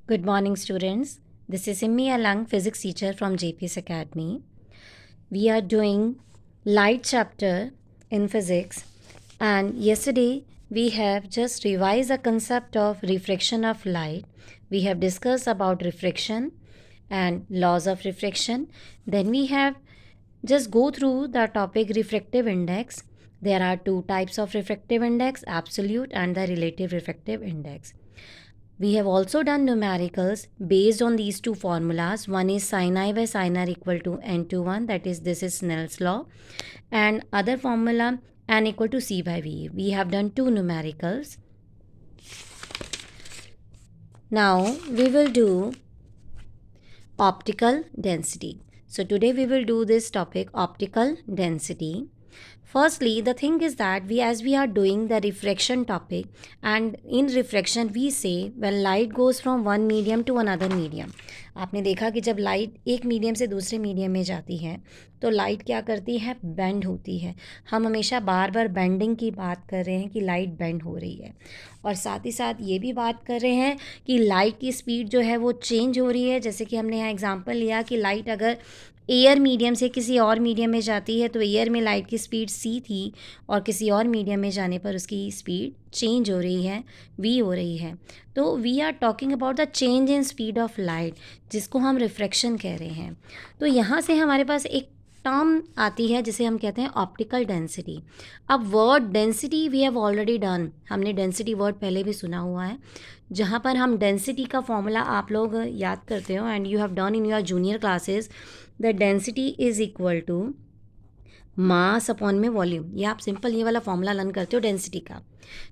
Good morning, students. This is Simmi Alang, physics teacher from JPS Academy. We are doing light chapter in physics, and yesterday we have just revised the concept of refraction of light. We have discussed about refraction and laws of refraction. Then we have just go through the topic refractive index. There are two types of refractive index, absolute and the relative refractive index. We have also done numericals based on these two formulas. One is sin I by sin r equal to n to 1, that is, this is Snell's law, and other formula n equal to c by v. We have done two numericals. Now we will do optical density. So today we will do this topic, optical density. Firstly, the thing is that as we are doing the refraction topic, and in refraction we say when light goes from one medium to another medium. आपने देखा कि जब light एक medium से दूसरे medium में जाती है तो लाइट क्या करती है, बेंड होती है. हम हमेशा बार बार बेंडिंग की बात कर रहे हैं कि लाइट बेंड हो रही है, और साथ ही साथ ये भी बात कर रहे हैं कि लाइट की स्पीड जो है वो चेंज हो रही है. जैसे कि हमने यहाँ एग्जांपल लिया कि लाइट अगर एयर मीडियम से किसी और मीडियम में जाती है तो एयर में लाइट की स्पीड सी थी और किसी और मीडियम में जाने पर उसकी स्पीड चेंज हो रही है, वी हो रही है. तो we are talking about the change in speed of light, जिसको हम रिफ्रैक्शन कह रहे हैं. तो यहाँ से हमारे पास एक टर्म आती है जिसे हम कहते हैं ऑप्टिकल डेंसिटी. अब word density we have already done, हमने डेंसिटी वर्ड पहले भी सुना हुआ है, जहाँ पर हम डेंसिटी का फॉर्मूला आप लोग याद करते हो and you have done in your junior classes. The density is equal to mass upon में वॉल्यूम. ये आप सिंपल ये वाला फॉर्मूला लर्न करते हो डेंसिटी का,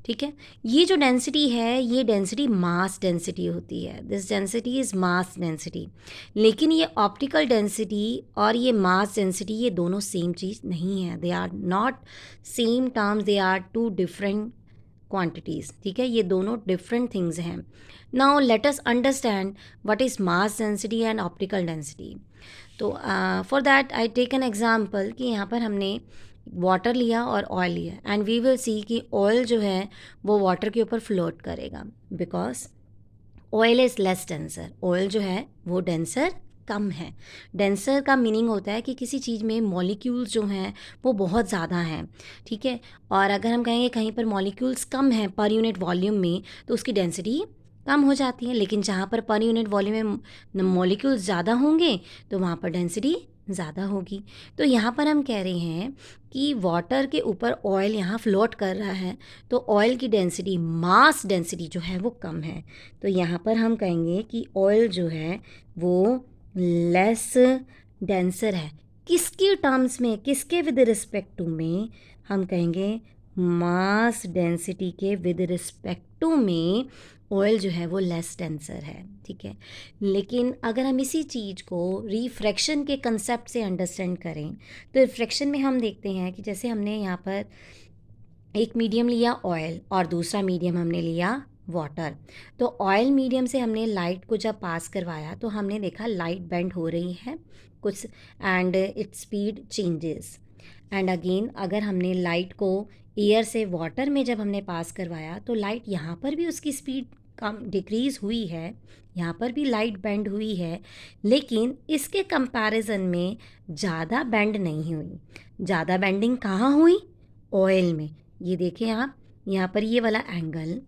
ठीक है. ये जो डेंसिटी है ये डेंसिटी मास डेंसिटी होती है. This density is mass density. लेकिन ये ऑप्टिकल डेंसिटी और ये मास डेंसिटी ये दोनों सेम चीज़ नहीं है. They are not same terms, they are two different quantities, ठीक है. ये दोनों डिफरेंट थिंग्स हैं. Now let us understand what is mass density and optical density. तो for that I take an example कि यहाँ पर हमने वाटर लिया और ऑयल लिया, एंड वी विल सी कि ऑयल जो है वो वाटर के ऊपर फ्लोट करेगा because oil is less denser. Oil जो है वो डेंसर कम है. डेंसर का मीनिंग होता है कि किसी चीज़ में मॉलिक्यूल्स जो हैं वो बहुत ज़्यादा हैं, ठीक है. और अगर हम कहेंगे कहीं पर मॉलिक्यूल्स कम हैं पर यूनिट वॉल्यूम में तो उसकी डेंसिटी कम हो जाती है. लेकिन जहाँ पर यूनिट वॉल्यूम में मॉलिक्यूल्स ज़्यादा होंगे तो वहाँ पर डेंसिटी ज़्यादा होगी. तो यहाँ पर हम कह रहे हैं कि वाटर के ऊपर ऑयल यहाँ फ्लोट कर रहा है तो ऑयल की डेंसिटी, मास डेंसिटी जो है वो कम है. तो यहाँ पर हम कहेंगे कि ऑयल जो है वो लेस डेंसर है. किसके टर्म्स में, किसके विद रिस्पेक्ट टू में, हम कहेंगे मास डेंसिटी के विद रिस्पेक्ट टू में ऑयल जो है वो लेस डेंसर है, ठीक है. लेकिन अगर हम इसी चीज़ को रिफ्रैक्शन के कंसेप्ट से अंडरस्टैंड करें तो रिफ्रैक्शन में हम देखते हैं कि जैसे हमने यहाँ पर एक मीडियम लिया ऑयल और दूसरा मीडियम हमने लिया वाटर. तो ऑयल मीडियम से हमने लाइट को जब पास करवाया तो हमने देखा लाइट बेंड हो रही है कुछ and its speed changes. And again अगर हमने लाइट को एयर से वाटर में जब हमने पास करवाया तो लाइट यहाँ पर भी उसकी स्पीड कम डिक्रीज़ हुई है, यहाँ पर भी लाइट बेंड हुई है, लेकिन इसके कंपैरिजन में ज़्यादा बेंड नहीं हुई. ज़्यादा बेंडिंग कहाँ हुई? ऑयल में. ये देखें आप, यहाँ पर ये वाला एंगल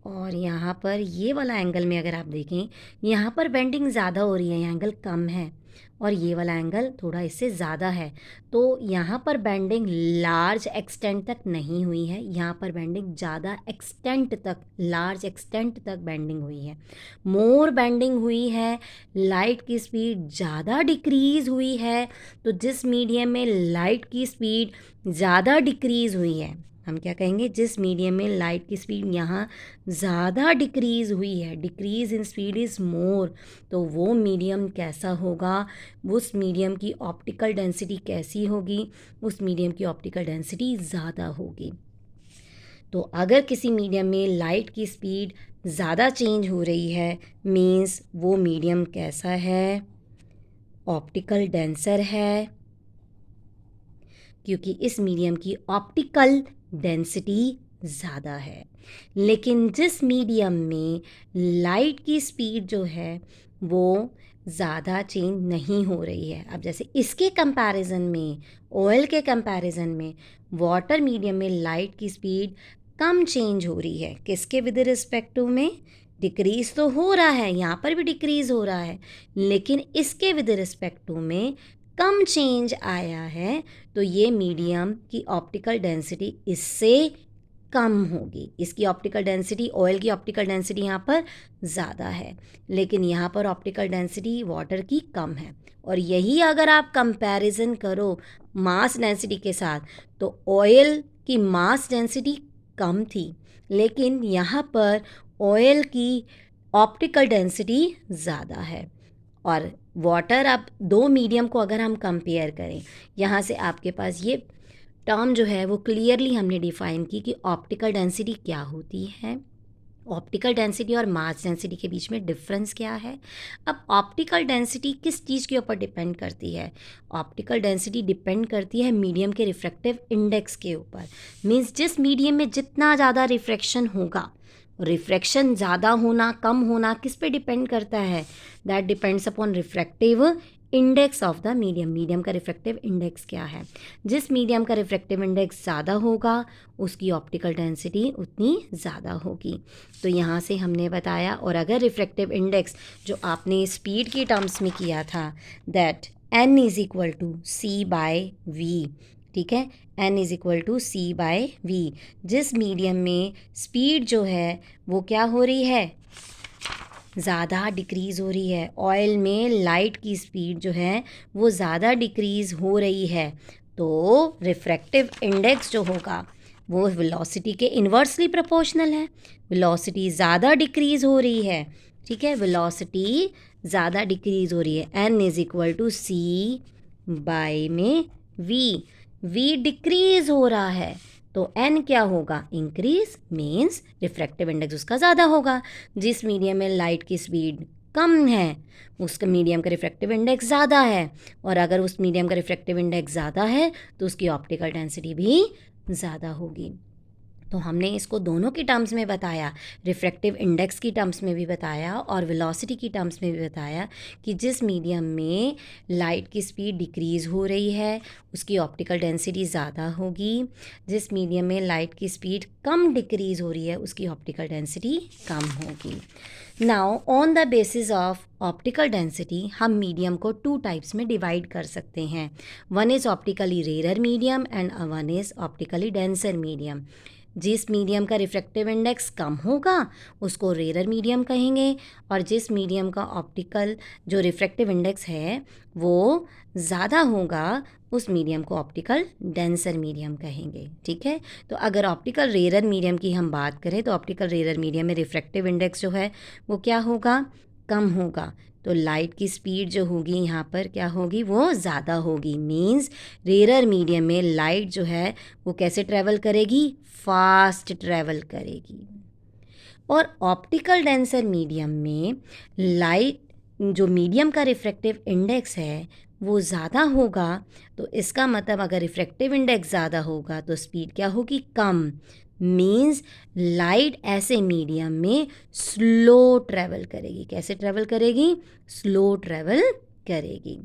और यहाँ पर ये वाला एंगल में अगर आप देखें यहाँ पर बेंडिंग ज़्यादा हो रही है, यहाँ एंगल कम है, और ये वाला एंगल थोड़ा इससे ज़्यादा है. तो यहाँ पर बेंडिंग लार्ज एक्सटेंट तक नहीं हुई है, यहाँ पर बेंडिंग ज़्यादा एक्सटेंट तक, लार्ज एक्सटेंट तक बेंडिंग हुई है. मोर बेंडिंग हुई है, लाइट की स्पीड ज़्यादा डिक्रीज़ हुई है. तो जिस मीडियम में लाइट की स्पीड ज़्यादा डिक्रीज़ हुई है, हम क्या कहेंगे, जिस मीडियम में लाइट की स्पीड यहाँ ज़्यादा डिक्रीज़ हुई है, decrease in speed is more, तो वो मीडियम कैसा होगा, उस मीडियम की ऑप्टिकल डेंसिटी कैसी होगी, उस मीडियम की ऑप्टिकल डेंसिटी ज़्यादा होगी. तो अगर किसी मीडियम में लाइट की स्पीड ज़्यादा चेंज हो रही है मीन्स वो मीडियम कैसा है, ऑप्टिकल डेंसर है, क्योंकि इस मीडियम की ऑप्टिकल डेंसिटी ज़्यादा है. लेकिन जिस मीडियम में लाइट की स्पीड जो है वो ज़्यादा चेंज नहीं हो रही है। अब जैसे इसके कंपैरिजन में, ऑयल के कंपैरिजन में, वाटर मीडियम में लाइट की स्पीड कम चेंज हो रही है। किसके विद रिस्पेक्ट टू में? डिक्रीज तो हो रहा है, यहाँ पर भी डिक्रीज हो रहा है, लेकिन इसके विद रिस्पेक्ट टू में कम चेंज आया है। तो ये मीडियम की ऑप्टिकल डेंसिटी इससे कम होगी। इसकी ऑप्टिकल डेंसिटी, ऑयल की ऑप्टिकल डेंसिटी यहाँ पर ज़्यादा है, लेकिन यहाँ पर ऑप्टिकल डेंसिटी वाटर की कम है। और यही अगर आप कंपैरिजन करो मास डेंसिटी के साथ, तो ऑयल की मास डेंसिटी कम थी, लेकिन यहाँ पर ऑयल की ऑप्टिकल डेंसिटी ज़्यादा है। और वाटर, अब दो मीडियम को अगर हम कंपेयर करें, यहाँ से आपके पास ये टर्म जो है वो क्लियरली हमने डिफाइन की कि ऑप्टिकल डेंसिटी क्या होती है, ऑप्टिकल डेंसिटी और मास डेंसिटी के बीच में डिफरेंस क्या है। अब ऑप्टिकल डेंसिटी किस चीज़ के ऊपर डिपेंड करती है? ऑप्टिकल डेंसिटी डिपेंड करती है मीडियम के रिफ्रैक्टिव इंडेक्स के ऊपर। मीन्स जिस मीडियम में जितना ज़्यादा रिफ्रैक्शन होगा, रिफ्रैक्शन ज़्यादा होना कम होना किस पे डिपेंड करता है? That depends upon refractive index of the medium. Medium का रिफ्रैक्टिव इंडेक्स क्या है? जिस मीडियम का रिफ्रैक्टिव इंडेक्स ज़्यादा होगा उसकी ऑप्टिकल डेंसिटी उतनी ज़्यादा होगी। तो यहाँ से हमने बताया। और अगर रिफ्रैक्टिव इंडेक्स जो आपने स्पीड की टर्म्स में किया था, that n is equal to C by V, ठीक है, n is equal to C by V. जिस मीडियम में स्पीड जो है वो क्या हो रही है? ज़्यादा डिक्रीज़ हो रही है। ऑयल में लाइट की स्पीड जो है वो ज़्यादा डिक्रीज़ हो रही है, तो रिफ्रैक्टिव इंडेक्स जो होगा वो वेलोसिटी के इन्वर्सली प्रोपोर्शनल है। वेलोसिटी ज़्यादा डिक्रीज़ हो रही है, ठीक है, वेलोसिटी ज़्यादा डिक्रीज़ हो रही है। n is equal to C by में v डिक्रीज़ हो रहा है, तो n क्या होगा? इंक्रीज, मीन्स रिफ्रैक्टिव इंडेक्स उसका ज़्यादा होगा। जिस मीडियम में लाइट की स्पीड कम है उसका मीडियम का रिफ्रैक्टिव इंडेक्स ज़्यादा है, और अगर उस मीडियम का रिफ्रैक्टिव इंडेक्स ज़्यादा है तो उसकी ऑप्टिकल डेंसिटी भी ज़्यादा होगी। तो हमने इसको दोनों की टर्म्स में बताया, रिफ्रैक्टिव इंडेक्स की टर्म्स में भी बताया और वेलोसिटी की टर्म्स में भी बताया कि जिस मीडियम में लाइट की स्पीड डिक्रीज़ हो रही है उसकी ऑप्टिकल डेंसिटी ज़्यादा होगी, जिस मीडियम में लाइट की स्पीड कम डिक्रीज़ हो रही है उसकी ऑप्टिकल डेंसिटी कम होगी। Now on the basis of optical density हम मीडियम को टू टाइप्स में डिवाइड कर सकते हैं। One is optically rare medium and one is optically denser medium. जिस मीडियम का रिफ्रैक्टिव इंडेक्स कम होगा उसको रेयर मीडियम कहेंगे, और जिस मीडियम का ऑप्टिकल जो रिफ्रैक्टिव इंडेक्स है वो ज़्यादा होगा उस मीडियम को ऑप्टिकल डेंसर मीडियम कहेंगे, ठीक है। तो अगर ऑप्टिकल रेयर मीडियम की हम बात करें तो ऑप्टिकल रेयर मीडियम में रिफ्रैक्टिव इंडेक्स जो है वो क्या होगा? कम होगा। तो लाइट की स्पीड जो होगी यहाँ पर क्या होगी? वो ज़्यादा होगी। मीन्स रेयर मीडियम में लाइट जो है वो कैसे ट्रैवल करेगी? फास्ट ट्रैवल करेगी। और ऑप्टिकल डेंसर मीडियम में लाइट जो मीडियम का रिफ्रैक्टिव इंडेक्स है वो ज़्यादा होगा, तो इसका मतलब अगर रिफ्रैक्टिव इंडेक्स ज़्यादा होगा तो स्पीड क्या होगी? कम। मीन्स लाइट ऐसे मीडियम में स्लो ट्रैवल करेगी। कैसे ट्रैवल करेगी? स्लो ट्रैवल करेगी।